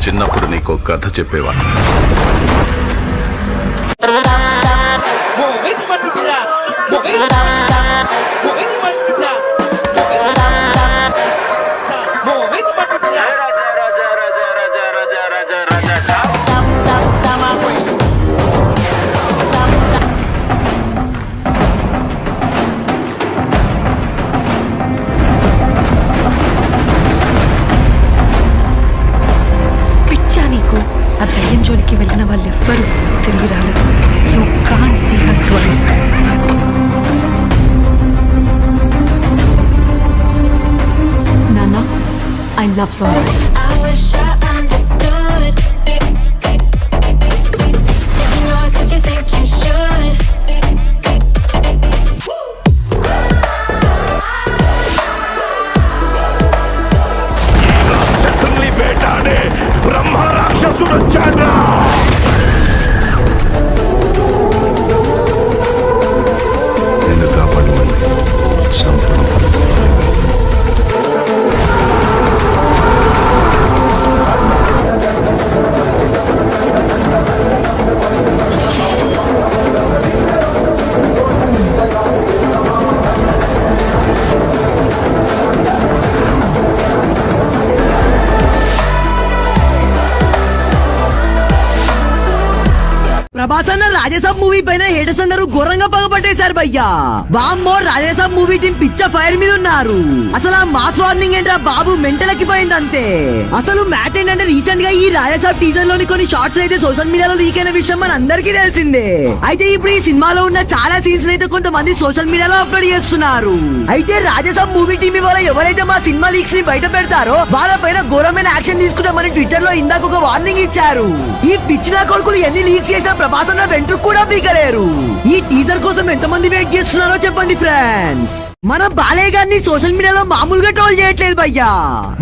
చిన్నప్పుడు నీకు ఒక కథ చెప్పేవాడు. ఆ దయ్యం జోలికి వెళ్ళిన వాళ్ళు ఎవ్వరూ తిరిగి రాలేదు. You can't see her twice. నాన్న, ఐ లవ్ సంబడి. ప్రభాస్ అన్న రాజేసాబ్ మూవీ పైన హేటర్స్ అందరూ ఘోరంగా పగపట్టేశారు భయ్యా. వామ్మో, రాజేసాబ్ మూవీ టీం పిచ్చ ఫైర్ మీద ఉన్నారు. అసలు ఆ మాస్ వార్నింగ్ ఏంట్రా బాబు, మెంటలకి పోయింది అంతే. అసలు మ్యాట్ ఏంటంటే రీసెంట్ గా ఈ రాజేసాబ్ టీజర్ లోని కొన్ని షార్ట్స్ అయితే సోషల్ మీడియాలో లీక్ అయిన విషయం మన అందరికీ తెలిసిందే. అయితే ఇప్పుడు ఈ సినిమాలో ఉన్న చాలా సీన్స్ అయితే కొంతమంది సోషల్ మీడియాలో అప్లోడ్ చేస్తున్నారు. అయితే రాజేసాబ్ మూవీ టీం ఇవాళ ఎవరైతే మా సినిమా లీక్స్ ని బయట పెడతారో వాళ్ళపైన ఘోరమైన యాక్షన్ తీసుకుంటామని ట్విట్టర్ లో ఇందాక ఒక వార్నింగ్ ఇచ్చారు. ఈ పిచ్చిన కొడుకులు ఎన్ని లీక్స్ చేసినా ప్రభాస్ అన్న వెంట్రుకు కూడా పీకలేరు. ఈ టీజర్ కోసం ఎంతమంది వెయిట్ చేస్తున్నారో చెప్పండి ఫ్రెండ్స్. మన బాలయ్య గారిని సోషల్ మీడియాలో మామూలుగా ట్రోల్ చేయట్లేదు భయ్యా.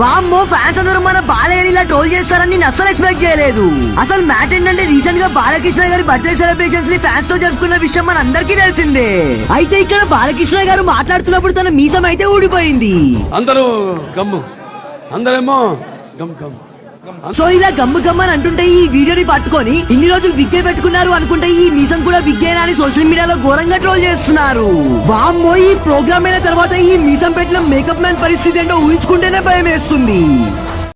వామ్మో, ఫ్యాన్స్ అందరూ మన బాలయ్యని ఇలా ట్రోల్ చేస్తారని నేను అస్సలు ఎక్స్పెక్ట్ చేయలేదు. అసలు మ్యాట్ ఏంటంటే రీసెంట్ గా బాలకృష్ణ గారి బర్త్డే సెలబ్రేషన్స్ ని ఫ్యాన్స్ తో జరుపుకున్న విషయం మన అందరికీ తెలిసిందే. అయితే ఇక్కడ బాలకృష్ణ గారు మాట్లాడుతున్నప్పుడు తన మీసం అయితే ఊడిపోయింది. అందరూ గమ్ము, అందరేమో గమ్ గమ్. సో ఇలా గమ్ము గమ్మని అంటుంటే ఈ వీడియోని పట్టుకొని ఇన్ని రోజులు విగ్గే పెట్టుకున్నారు అనుకుంటే ఈ మీసం కూడా విగ్గేనా అని సోషల్ మీడియాలో ఘోరంగా ట్రోల్ చేస్తున్నారు. వామ్మో, ఈ ప్రోగ్రామ్ అయిన తర్వాత ఈ మీసం పెట్టిన మేకప్ మ్యాన్ పరిస్థితి ఏంటో ఊహించుకుంటేనే భయం వేస్తుంది.